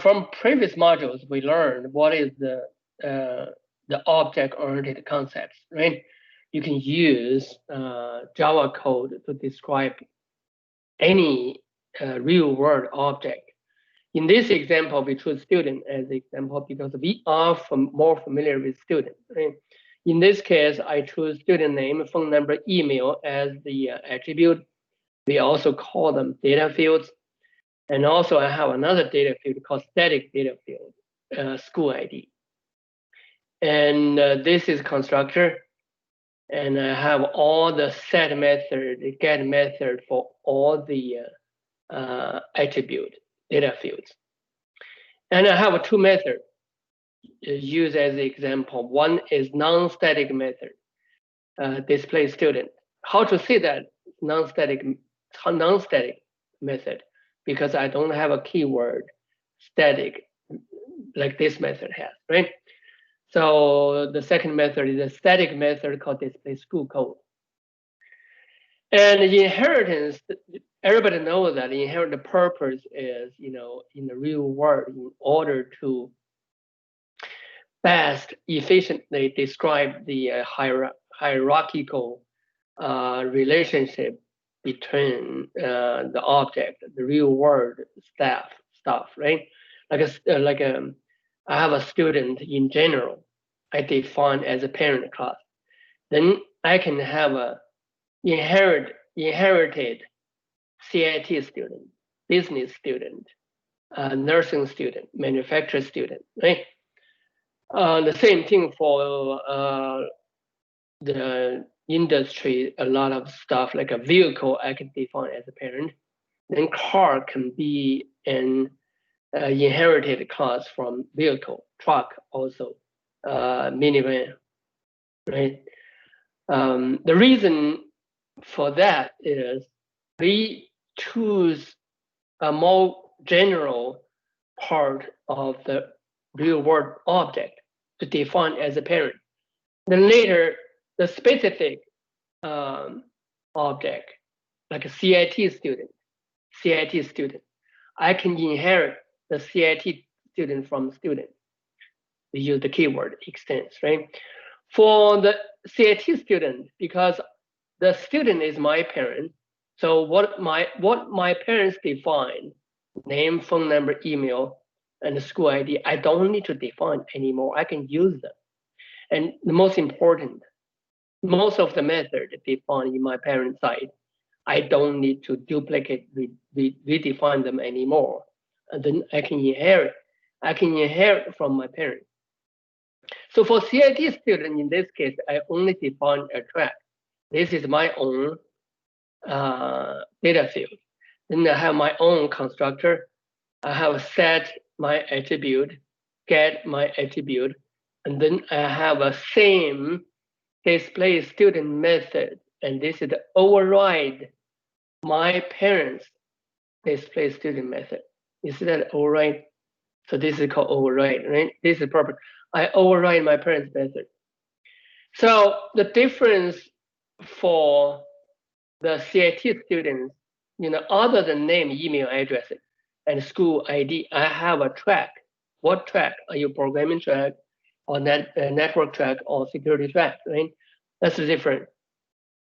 from previous modules, we learned what is the object-oriented concepts, right? You can use Java code to describe any real-world object. In this example, we choose student as the example because we are more familiar with student, right? In this case, I choose student name, phone number, email as the attribute. We also call them data fields. And also I have another data field called static data field, school ID. And this is constructor. And I have all the set method, get method for all the attribute data fields. And I have two methods used as the example. One is non-static method, display student. How to say that non-static method? Because I don't have a keyword static like this method has, right? So the second method is a static method called display school code. And inheritance, everybody knows that the inheritance purpose is, in the real world, in order to best efficiently describe the hierarchical relationship between the object, the real world stuff, right? I have a student in general, I define as a parent class. Then I can have a inherited CIT student, business student, nursing student, manufacturer student, right? The same thing for the industry, a lot of stuff like a vehicle I can define as a parent. Then car can be an inherited class from vehicle, truck also, minivan, right? The reason for that is we choose a more general part of the real world object to define as a parent. Then later, the specific object, like a CIT student, I can inherit the CIT student from student. We use the keyword extends, right? For the CIT student, because the student is my parent, so what my parents define, name, phone number, email, and the school ID, I don't need to define anymore. I can use them. And the most important, most of the method defined in my parent side, I don't need to duplicate, redefine them anymore. And then I can inherit. I can inherit from my parents. So for CIT student, in this case, I only define a track. This is my own data field. Then I have my own constructor. I have set my attribute, get my attribute, and then I have a same display student method, and this is the override my parents display student method. Is that override? So this is called override, right? This is proper. I override my parents method. So the difference for the CIT students, other than name, email address, and school ID, I have a track. What track? Are you programming track, or network track, or security track? Right? That's the difference.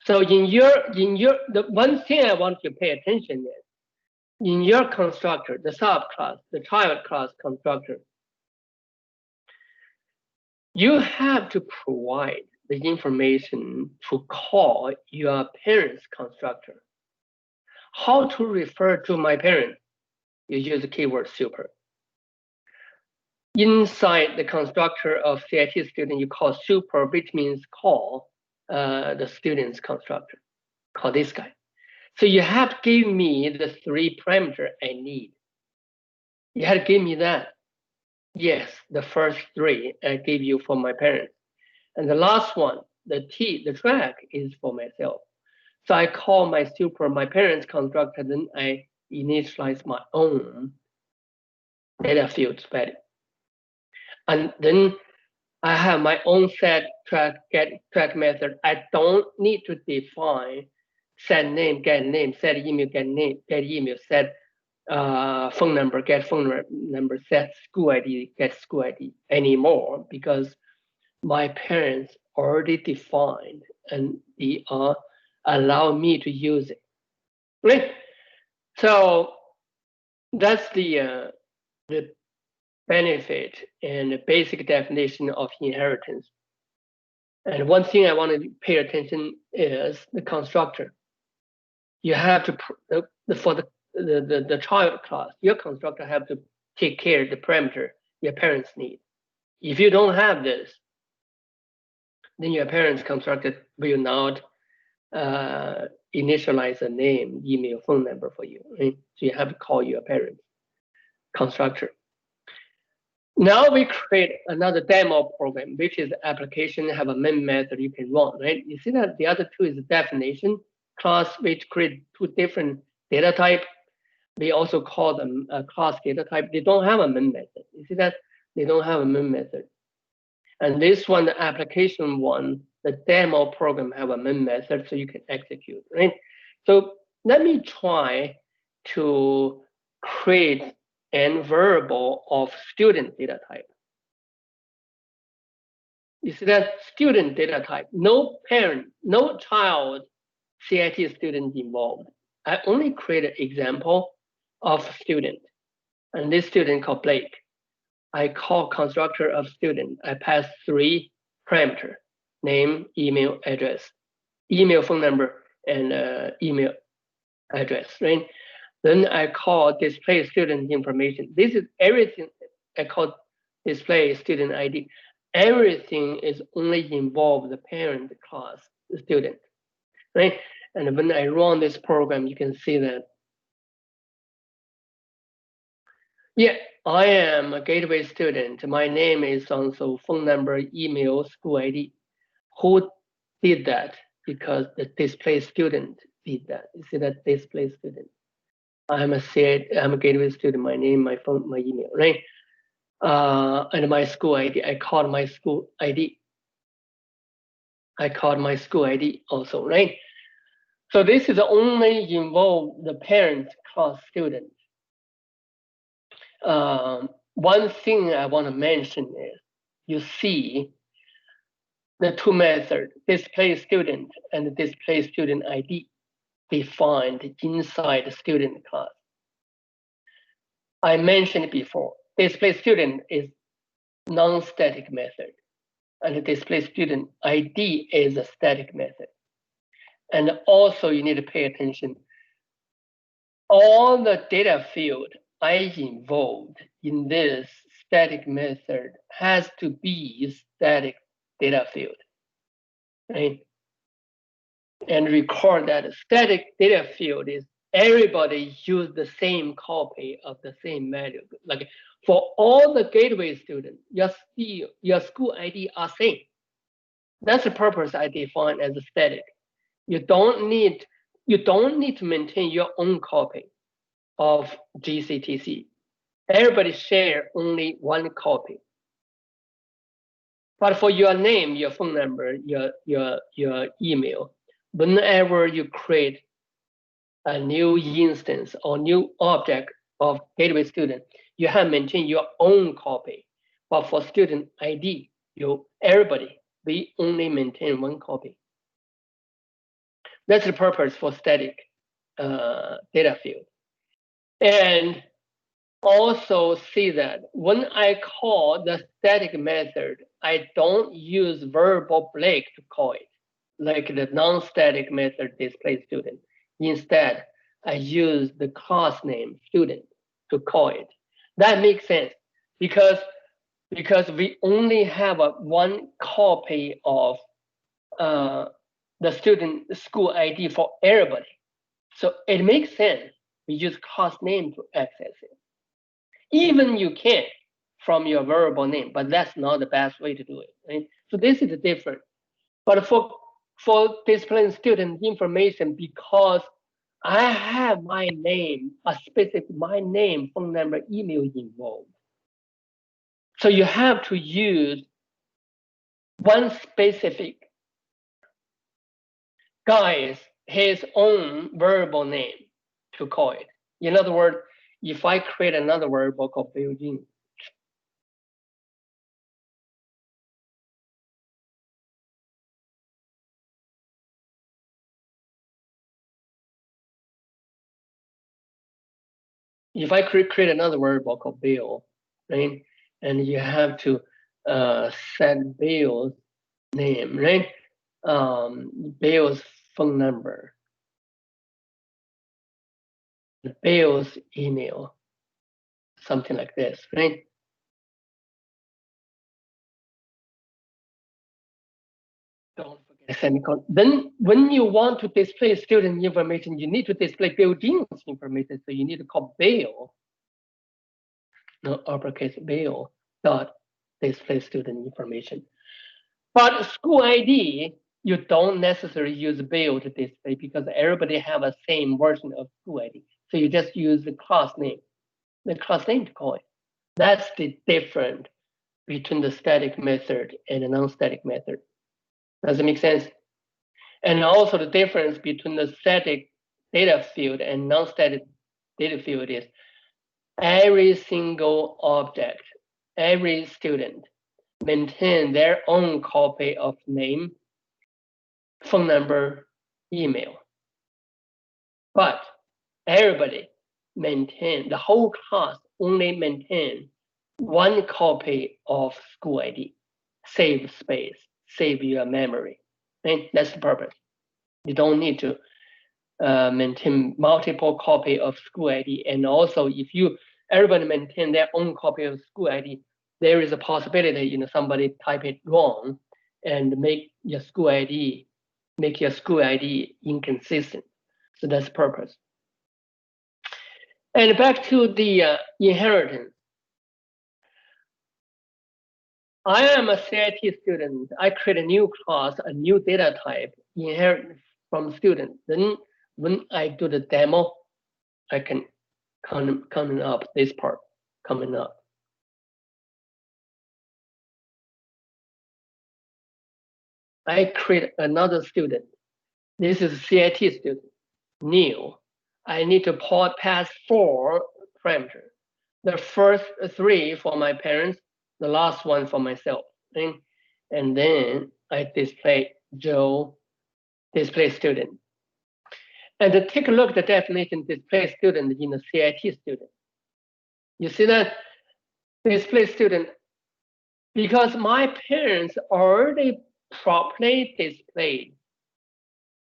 So the one thing I want you to pay attention is in your constructor, the subclass, the child class constructor, you have to provide the information to call your parents constructor. How to refer to my parent? You use the keyword super. Inside the constructor of CIT student, you call super, which means call the student's constructor. Call this guy. So you have to give me the 3 parameters I need. You have to give me that. Yes, the first 3 I gave you for my parents. And the last one, the track, is for myself. So I call my super, my parents constructor, then I initialize my own data fields value. And then I have my own set track method. I don't need to define set name, get name, set email, get name, get email, set phone number, get phone number, set school ID, get school ID anymore, because my parents already defined and they allow me to use it. Right? So that's the benefit and the basic definition of inheritance. And one thing I want to pay attention is the constructor. You have to for the child class, your constructor have to take care of the parameter your parents need. If you don't have this, then your parents' constructor will not initialize a name, email, phone number for you. Right? So you have to call your parents' constructor. Now we create another demo program, which is application have a main method you can run, right? You see that the other two is definition class, which create two different data type. We also call them a class data type. They don't have a main method. You see that they don't have a main method. And this one, the application one, the demo program have a main method, so you can execute, right? So let me try to create a variable of student data type. You see that student data type, no parent, no child CIT student involved. I only create an example of student, and this student called Blake. I call constructor of student. I pass 3 parameter: name, email, address, email, phone number, and email address, right? Then I call display student information. This is everything. I call display student ID. Everything is only involve the parent class, the student, right? And when I run this program, you can see that, yeah, I am a gateway student. My name is also phone number, email, school ID. Who did that? Because the display student did that. You see that display student. I'm a gateway student. My name, my phone, my email, right? And my school ID. I called my school ID. I called my school ID also, right? So this is only involve the parent class student. One thing I want to mention is, you see the two methods, display student and display student ID, defined inside the student class. I mentioned before, display student is non-static method, and the display student ID is a static method. And also you need to pay attention, all the data field I involved in this static method has to be static data field, right? And record that static data field is everybody use the same copy of the same value. Like for all the gateway students, your school ID are same. That's the purpose I define as a static. You don't need to maintain your own copy of GCTC. Everybody share only one copy. But for your name, your phone number, your email, whenever you create a new instance or new object of gateway student, you have maintained your own copy. But for student ID, everybody, we only maintain one copy. That's the purpose for static data field. And also see that when I call the static method, I don't use variable Blake to call it, like the non-static method display student. Instead, I use the class name student to call it. That makes sense because we only have one copy of the student school ID for everybody. So it makes sense. We use class name to access it. Even you can from your variable name, but that's not the best way to do it. Right? So this is different. But for displaying student information, because I have my name, my name, phone number, email involved. So you have to use one specific guy's his own variable name to call it. In other words, if I create another variable called built-in, if I create another variable called bill, right? And you have to set bill's name, right? Bill's phone number, bill's email, something like this, right? Don't forget semicolon. Then when you want to display student information, you need to display built-in information. So you need to call bill, no uppercase bill dot display student information. But school ID, you don't necessarily use bill to display because everybody have a same version of school ID. So you just use the class name to call it. That's the difference between the static method and the non-static method. Does it make sense? And also the difference between the static data field and non-static data field is every single object, every student maintain their own copy of name, phone number, email. But everybody maintain, the whole class only maintain one copy of school ID. Save space, save your memory. And that's the purpose. You don't need to maintain multiple copy of school ID. And also, if everybody maintain their own copy of school ID, there is a possibility, somebody type it wrong and make your school ID inconsistent. So that's the purpose. And back to the inheritance. I am a CIT student. I create a new class, a new data type, inherit from student. Then when I do the demo, I can coming up this part coming up. I create another student. This is a CIT student, new. I need to pass 4 parameters. The first 3 for my parents, the last one for myself. Right? And then I display Joe, display student. And to take a look at the definition display student in the CIT student. You see that display student, because my parents already properly displayed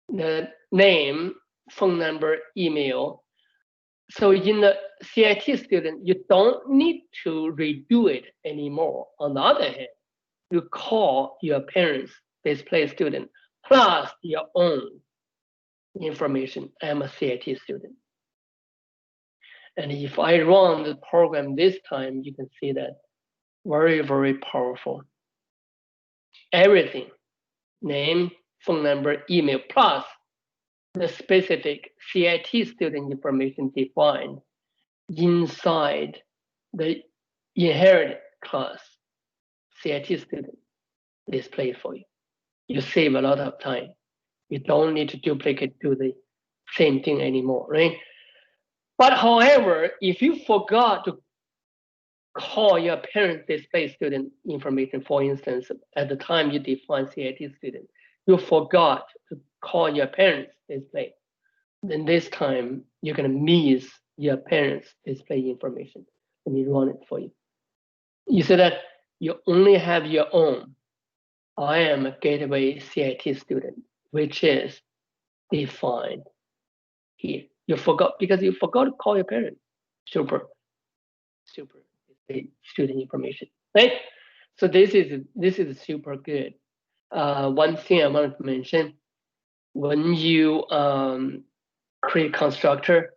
the name, phone number, email. So in the CIT student, you don't need to redo it anymore. On the other hand, you call your parents display student plus your own information. I'm a CIT student. And if I run the program this time, you can see that very, very powerful. Everything, name, phone number, email, plus the specific CIT student information defined inside the inherit class CIT student display for you. You save a lot of time. You don't need to duplicate do the same thing anymore, right? But however, if you forgot to call your parent display student information, for instance, at the time you define CIT student, you forgot to call your parents display, then this time you're going to miss your parents display information and you run it for you. You say that you only have your own. I am a gateway CIT student, which is defined here. You forgot because you forgot to call your parents. Super student information, right? So this is super good. One thing I wanted to mention: when you create constructor,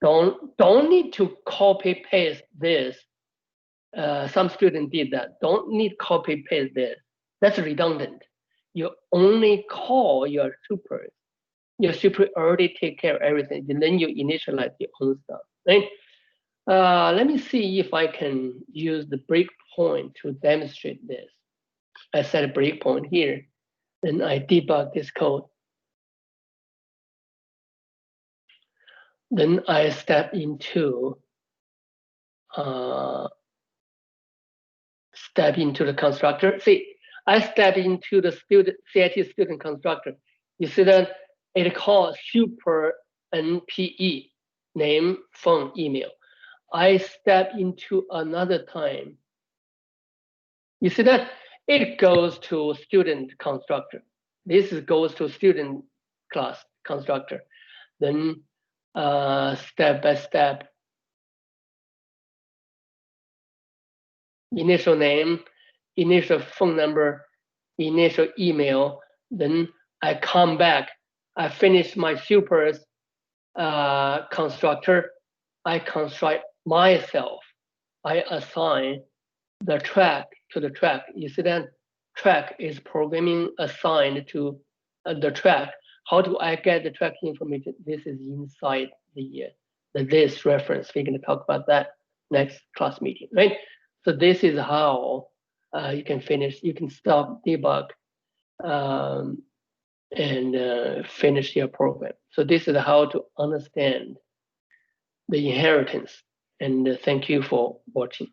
don't need to copy paste this. Some student did that. Don't need copy paste this. That's redundant. You only call your super. Your super already take care of everything, and then you initialize your own stuff, right? Let me see if I can use the breakpoint to demonstrate this. I set a breakpoint here, then I debug this code. Then I step into step into the constructor. See, I step into the CIT student constructor. You see that it calls super NPE, name, phone, email. I step into another time. You see that it goes to student constructor. This goes to student class constructor. Then step by step, initial name, initial phone number, initial email. Then I come back. I finish my supers constructor. I construct myself. I assign the track to the track. You see that track is programming assigned to the track. How do I get the track information? This is inside the this reference. We're going to talk about that next class meeting, right? So this is how you can finish. You can stop debug and finish your program. So this is how to understand the inheritance. And thank you for watching.